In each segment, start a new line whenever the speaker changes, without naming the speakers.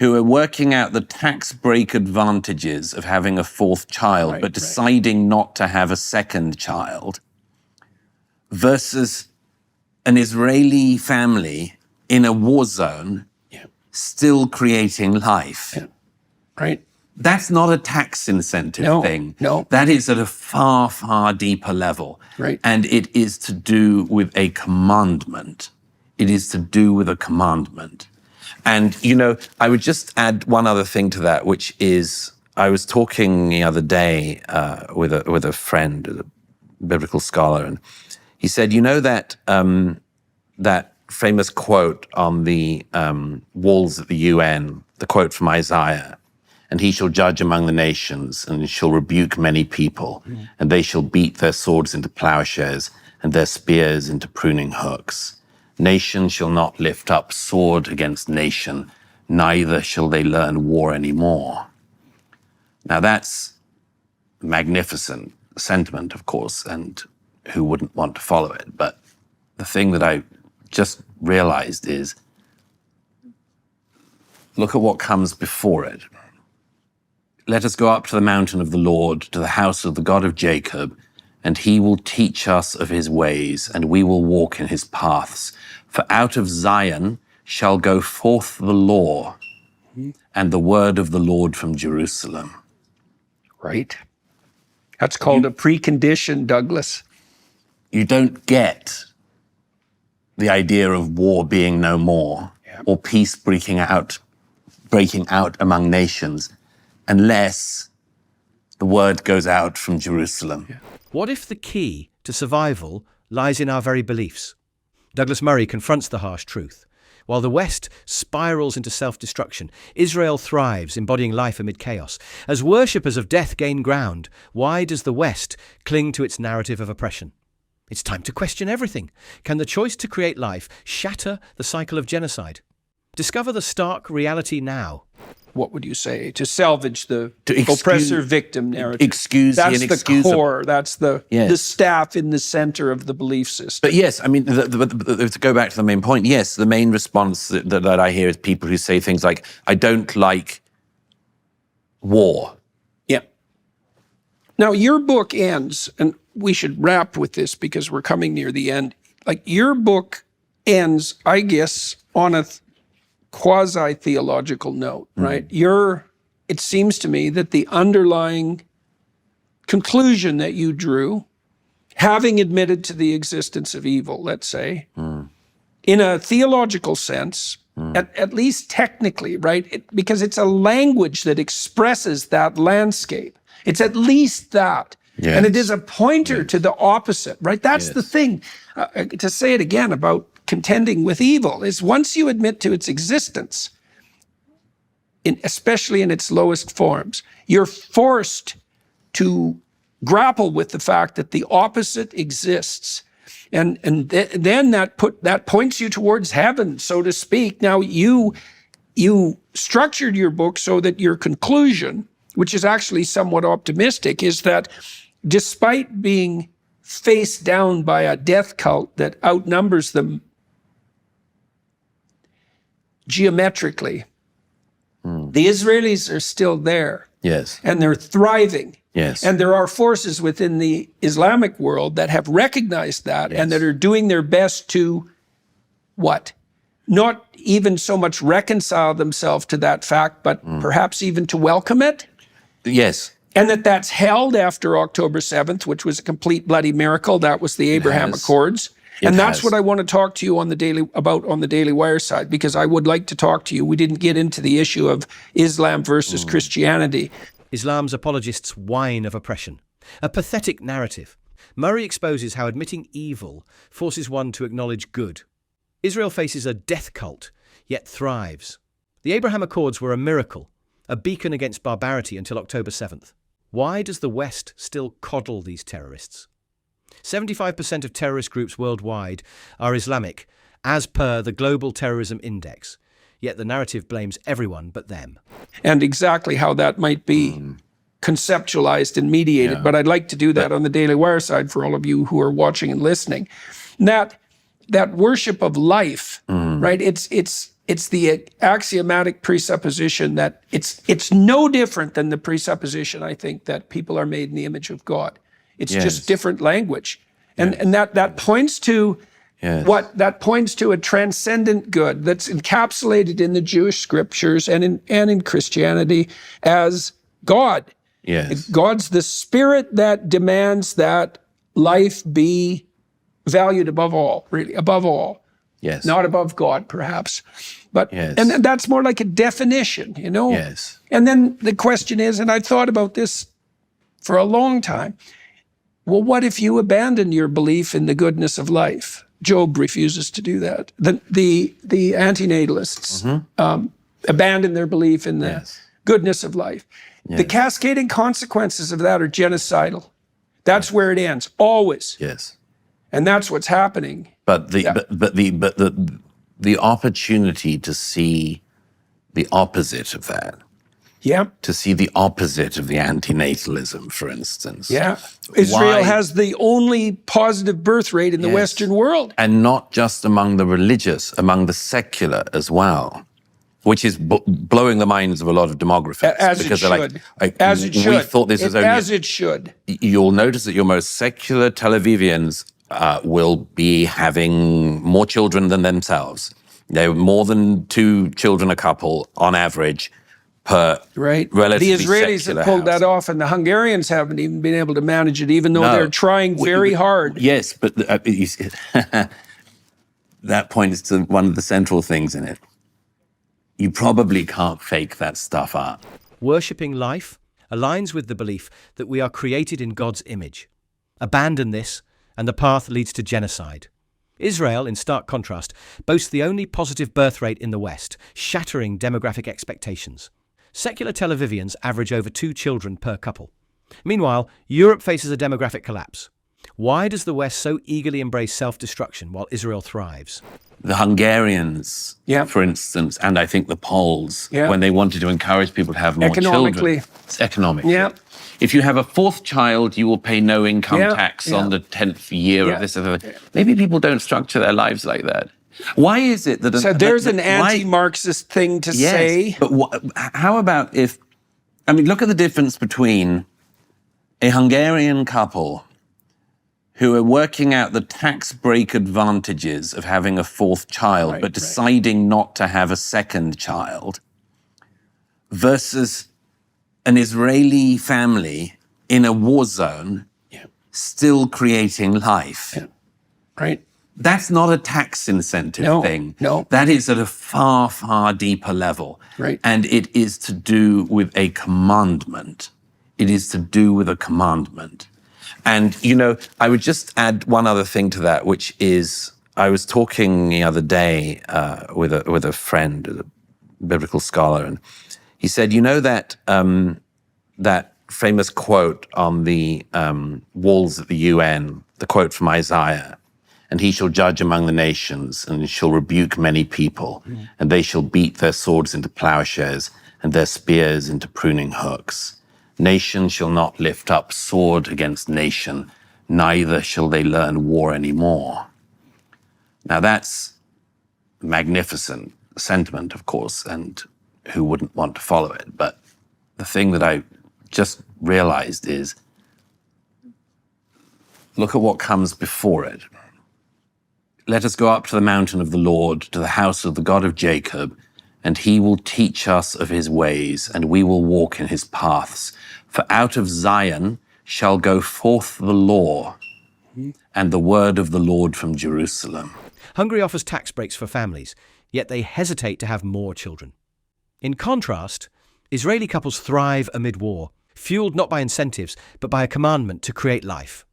who are working out the tax break advantages of having a fourth child, but deciding not to have a second child, versus an Israeli family in a war zone, still creating life.
Right.
That's not a tax incentive thing.
No.
That is at a far, far deeper level.
Right.
And it is to do with a commandment. It is to do with a commandment. And, you know, I would just add one other thing to that, which is, I was talking the other day with a friend, a biblical scholar, and he said, you know that that famous quote on the walls of the UN, the quote from Isaiah, and he shall judge among the nations, and shall rebuke many people, and they shall beat their swords into plowshares, and their spears into pruning hooks. Nation shall not lift up sword against nation, neither shall they learn war anymore. Now that's a magnificent sentiment, of course, and who wouldn't want to follow it? But the thing that I just realized is, look at what comes before it. Let us go up to the mountain of the Lord, to the house of the God of Jacob, and he will teach us of his ways, and we will walk in his paths. For out of Zion shall go forth the law, and the word of the Lord from Jerusalem.
Right. That's called a precondition, Douglas.
You don't get the idea of war being no more, or peace breaking out among nations, unless the word goes out from Jerusalem.
What if the key to survival lies in our very beliefs? Douglas Murray confronts the harsh truth. While the West spirals into self-destruction, Israel thrives, embodying life amid chaos. As worshippers of death gain ground, why does the West cling to its narrative of oppression? It's time to question everything. Can the choice to create life shatter the cycle of genocide? Discover the stark reality now.
What would you say to salvage the oppressor-victim narrative?
That's the
core. That's the staff in the center of the belief system.
But yes, I mean, to go back to the main point, yes, the main response that I hear is people who say things like, I don't like war.
Yeah. Now, your book ends, and we should wrap with this because we're coming near the end. Like, your book ends, I guess, on a quasi-theological note, right? It seems to me that the underlying conclusion that you drew, having admitted to the existence of evil, let's say, in a theological sense, at least technically, right? Because it's a language that expresses that landscape. It's at least that. Yes. And it is a pointer to the opposite, right? That's the thing. To say it again about contending with evil is once you admit to its existence, especially in its lowest forms, you're forced to grapple with the fact that the opposite exists. And then that points you towards heaven, so to speak. Now, you structured your book so that your conclusion, which is actually somewhat optimistic, is that despite being faced down by a death cult that outnumbers them geometrically, the Israelis are still there.
Yes.
And they're thriving.
Yes.
And there are forces within the Islamic world that have recognized that and that are doing their best to, what? Not even so much reconcile themselves to that fact, but perhaps even to welcome it.
Yes.
And that's held after October 7th, which was a complete bloody miracle. That was the Abraham Accords. And that's what I want to talk to you on the Daily Wire side, because I would like to talk to you. We didn't get into the issue of Islam versus Christianity.
Islam's apologists whine of oppression. A pathetic narrative. Murray exposes how admitting evil forces one to acknowledge good. Israel faces a death cult, yet thrives. The Abraham Accords were a miracle, a beacon against barbarity until October 7th. Why does the West still coddle these terrorists? 75% of terrorist groups worldwide are Islamic, as per the Global Terrorism Index. Yet the narrative blames everyone but them.
And exactly how that might be conceptualized and mediated. But I'd like to do that on the Daily Wire side for all of you who are watching and listening. That worship of life, right? It's it's the axiomatic presupposition that it's no different than the presupposition, I think, that people are made in the image of God. It's just different language. And that points to that points to a transcendent good that's encapsulated in the Jewish scriptures and in Christianity as God.
Yes.
God's the spirit that demands that life be valued above all, really, above all.
Yes.
Not above God, perhaps. But
Yes.
and that's more like a definition, you know?
Yes.
And then the question is, and I've thought about this for a long time, well, what if you abandon your belief in the goodness of life? Job refuses to do that. The antinatalists abandon their belief in the goodness of life.
Yes.
The cascading consequences of that are genocidal. That's where it ends, always.
Yes.
And that's what's happening.
But the opportunity to see the opposite of that, to see the opposite of the antinatalism, for instance.
Israel has the only positive birth rate in the Western world.
And not just among the religious, among the secular as well, which is blowing the minds of a lot of demographers.
As it should. As it should.
We thought this was only...
As it should.
You'll notice that your most secular Tel Avivians will be having more children than themselves. They're more than 2 children a couple on average per relatively
The Israelis have pulled that off, and the Hungarians haven't even been able to manage it, even though they're trying very hard.
Yes, but you see, that points to one of the central things in it. You probably can't fake that stuff up.
Worshipping life aligns with the belief that we are created in God's image. Abandon this, and the path leads to genocide. Israel, in stark contrast, boasts the only positive birth rate in the West, shattering demographic expectations. Secular Tel Avivians average over 2 children per couple. Meanwhile, Europe faces a demographic collapse. Why does the West so eagerly embrace self-destruction while Israel thrives?
The Hungarians, for instance, and I think the Poles, when they wanted to encourage people to have more children. Economically. If you have a 4th child, you will pay no income tax on the 10th year of this. Maybe people don't structure their lives like that. Why is it that...
So there's an anti-Marxist thing to say.
But how about if... I mean, look at the difference between a Hungarian couple who are working out the tax break advantages of having a 4th child, but deciding not to have a 2nd child, versus an Israeli family in a war zone still creating life. That's not a tax incentive thing. That is at a far, far deeper level. And it is to do with a commandment. It is to do with a commandment. And, you know, I would just add one other thing to that, which is I was talking the other day with a friend, a biblical scholar, and he said, you know that that famous quote on the walls of the UN, the quote from Isaiah, and he shall judge among the nations, and shall rebuke many people, and they shall beat their swords into plowshares, and their spears into pruning hooks. Nation shall not lift up sword against nation, neither shall they learn war anymore. Now that's a magnificent sentiment, of course, and who wouldn't want to follow it? But the thing that I just realized is, look at what comes before it. Let us go up to the mountain of the Lord, to the house of the God of Jacob, and he will teach us of his ways, and we will walk in his paths. For out of Zion shall go forth the law, and the word of the Lord from Jerusalem.
Hungary offers tax breaks for families, yet they hesitate to have more children. In contrast, Israeli couples thrive amid war, fueled not by incentives, but by a commandment to create life.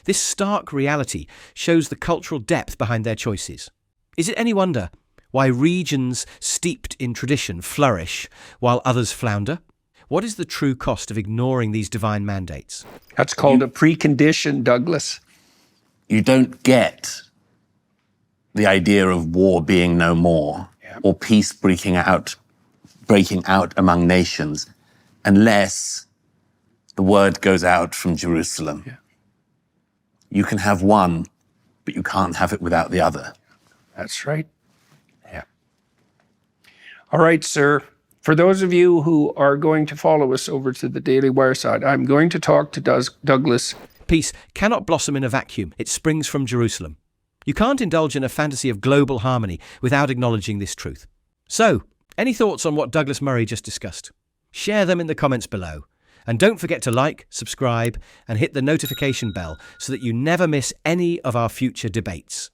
This stark reality shows the cultural depth behind their choices. Is it any wonder why regions steeped in tradition flourish while others flounder? What is the true cost of ignoring these divine mandates?
That's called a precondition, Douglas.
You don't get the idea of war being no more, or peace breaking out among nations, unless the word goes out from Jerusalem. You can have one, but you can't have it without the other.
That's right. All right, sir. For those of you who are going to follow us over to the Daily Wire side, I'm going to talk to Douglas.
Peace cannot blossom in a vacuum. It springs from Jerusalem. You can't indulge in a fantasy of global harmony without acknowledging this truth. So, any thoughts on what Douglas Murray just discussed? Share them in the comments below. And don't forget to like, subscribe, and hit the notification bell so that you never miss any of our future debates.